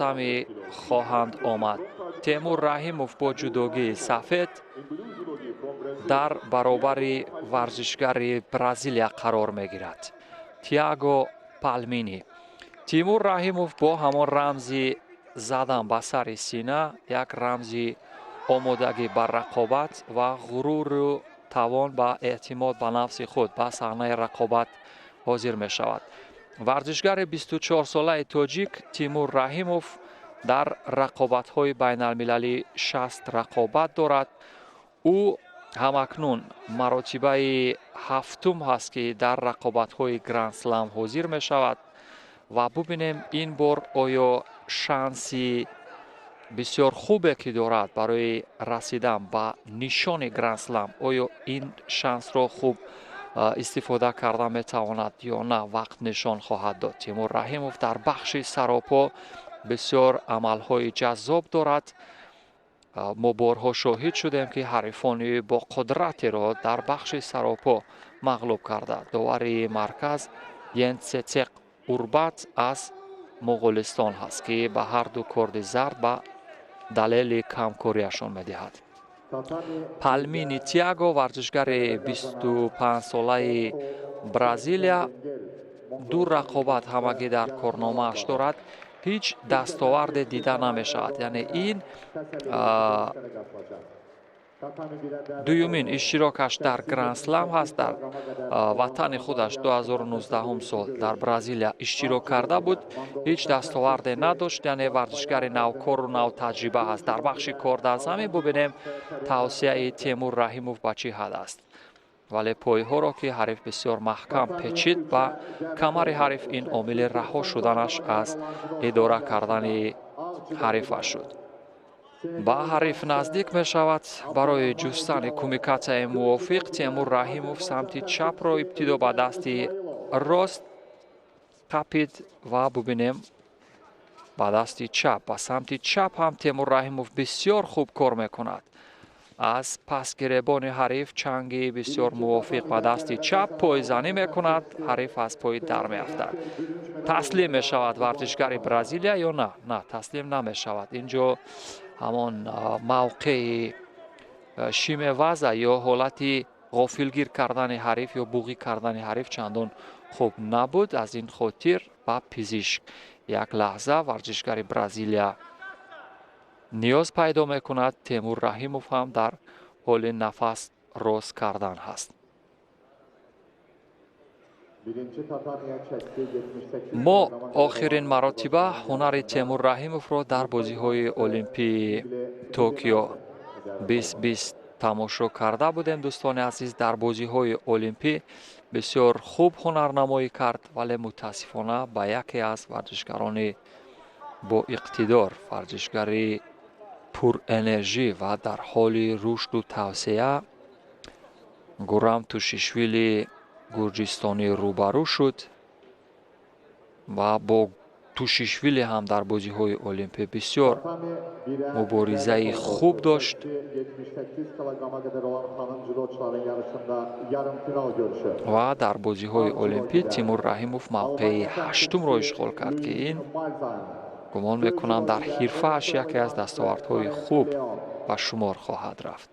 سمی خواهند آمد. تیمور رحیموف با جدوگی سفید در برابر ورزشگر برزیلیا قرار میگیرد. تییاگو پالمینی. تیمور رحیموف با همان رمزی زدن به سر سینه، یک رمزی آمادگی بر رقابت و غرور و توان به اعتماد به نفس خود به صحنه رقابت حاضر می شود. ورزشگر 24 ساله تاجیک تیمور رحیموف در رقابت های بین المللی 60 رقابت دارد. او همکنون مراتبه هفتم هست که در رقابت های گرند سلم حاضر می شود و ببینیم این بار آیا شانسی بسیار خوبه که دارد برای رسیدن به نشان گرند سلم، آیا این شانس را خوب استفاده کرده می تواند یا نه وقت نشان خواهد داد. تیمور رحیموف در بخش سراپا بسیار عملهای جذاب دارد. ما بارها شاهد شدیم که حریفانی با قدرت را در بخش سراپا مغلوب کرده. داوری مرکز ینسچق اوربات از مغولستان هست که به هر دو کارت زرد به دلیل کمکاریشان میدهد. پالمینی تییاگو ورزشگر 25 ساله برزیلیا دو رقابت همگی در کارنامه اش دارد. هیچ دستاورد دیده نمی شود. یعنی این دویمین اشتراکش در گرند سلم هست. در وطن خودش 2019 سال در برزیلیا اشتراک کرده بود، هیچ دستاورد نداشت. یعنی ورزشگر نوکار و نو تجربه هست. در بخش کار در زمین ببینیم توصیه تیمور رحیموف به چه حد است. ولی پای ها را که حریف بسیار محکم پیچید و کمر حریف این عامل رها شدنش از اداره کردن حریفش شد. با حریف نزدیک می شود. برای جستن کمیکت موافق تیمور رحیموف سمت چپ را ابتدا با دست راست قپید و ببینیم با دست چپ با سمت چپ هم تیمور رحیموف بسیار خوب کار می کند. از پس گریبان حریف چنگی بسیار موافق با دست چپ پایزنی می کند. حریف از پای در می افتد. تسلیم می شود ورزشگر برزیلیا یا نه؟ نه، تسلیم نمی شود. اینجا همان موقع شیم وضع یا حالتی غافلگیر کردن حریف یا بوغی کردن حریف چندان خوب نبود. از این خاطر با پزشک یک لحظه ورزشگر برزیلیا نیاز پیدا می کند. تیمور رحیموف هم در حال نفس راست کردن هست. ما آخرین مراتبه هنر تیمور رحیموف را در بازی های المپی توکیو 2020 تماشا کرده بودیم. دوستان عزیز، در بازی های المپی بسیار خوب هنرنمایی کرد، ولی متاسفانه با یکی از ورزشگران با اقتدار، ورزشگری پر انرژی و در حال رشد و توسعه، گورام توشیشویلی گرجستانی روبرو شد و با توشیشویلی هم در بازی های المپی بسیار مبارزه خوب داشت و در بازی های المپی تیمور رحیموف موقع هشتم را اشغال کرد که این گمان میکنم در حرفه اش یکی از دستاوردهای خوب به شمار خواهد رفت.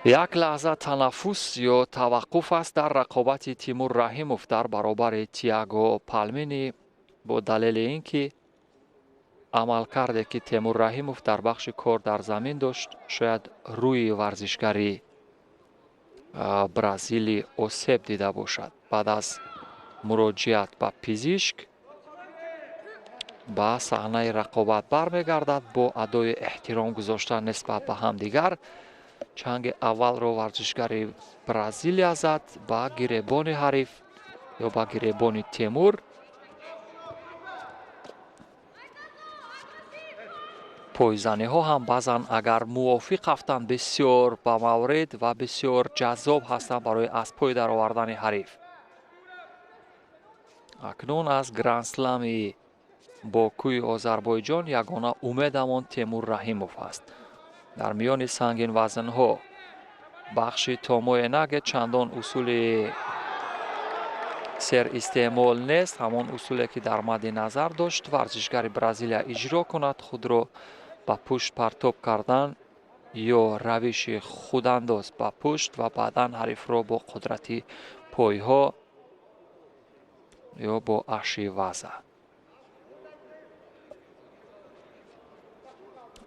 یک لحظه تنفس یا توقف است در رقابت تیمور رحیموف در برابر تییاگو پالمینی با دلیل اینکه عملکردی که تیمور رحیموف در بخش کار در زمین داشت شاید روی ورزشگری برزیلی آسیب دیده باشد. بعد از مراجعت به پزشک به صحنه رقابت برمیگردد با ادای احترام گذاشتن نسبت به همدیگر. چنگ اول را ورزشگر برزیلیا زد با گریبان حریف یا با گریبان تیمور. پایزنی ها هم بعضن اگر موافق هستند بسیار با مورد و بسیار جذاب هستند برای از پای در آوردن حریف. акнун аз гранд-слами бокӯи озарбойҷон ягона умедамон Темур Раҳимов аст. дар миёни сангинвазнҳо бахши томое наге чандон усули серистеъмол нест. ҳамон усуле ки дар мадди назар дошт варзишгари Бразилия иҷро кунад, худро ба пушт партоб кардан ё равиши худандоз ба пушт ва баъдан ҳарифро бо қудрати пойҳо ё бо аши ваза.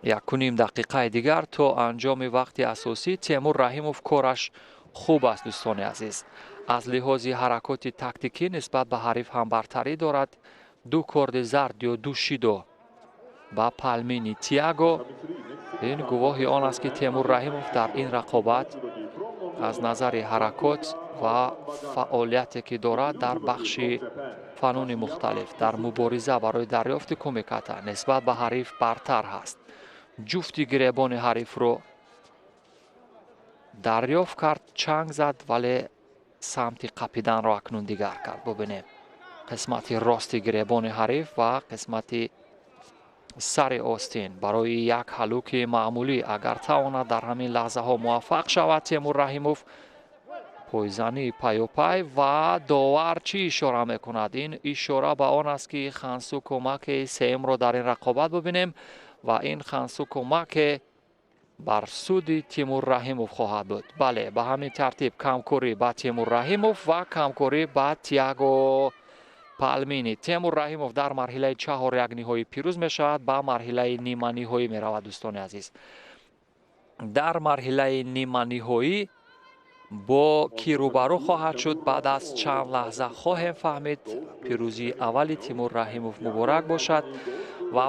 1.5 дақиқаи дигар то анҷоми вақти асосӣ. Темур Раҳимов кораш хуб аст дӯстони азиз. аз лиҳози ҳаракоти тактикӣ нисбат ба ҳариф ҳам бартарӣ дорад. ду корди зард ё ду шидо ба палмини Тиаго. ин гувоҳи он аст ки Темур Раҳимов дар ин рақобат аз назари ҳаракот ва фаъолияте ки дорад дар бахши фануни мухталиф дар мубориза барои дарёфти кумиката нисбат ба ҳариф бартар ҳаст. ҷуфти гиребони ҳарифро дарёфт кард, чанг зад, вале самти қапиданро акнун дигар кард. бубинем қисмати рости гиребони ҳариф ва қисмати сари Остин барои як ҳалуки маъмулӣ агар тавонад дар ҳамин лаҳзаҳо муваффақ шавад Темур Раҳимов. пойзании паёпай ва довар чӣ ишора мекунад? ин ишора ба он аст ки Хансу кӯмаки сеюмро дар ин рақобат бубинем ва ин Хансу кӯмаке бар суди Темур Раҳимов хоҳад буд. бале, ба ҳамин тартиб камкорӣ ба Темур Раҳимов ва камкорӣ ба Тиаго Палмини. Темур Раҳимов дар марҳилаи чаҳор якниҳоӣ пирӯз мешавад, ба марҳилаи ниманиҳоӣ меравад. дӯстони азиз, дар марҳилаи ниманиҳоӣ бо ки рӯбарӯ хоҳад шуд? баъд аз чанд лаҳза хоҳем фаҳмид. пирӯзии аввали Темур Раҳимов муборак бошад ва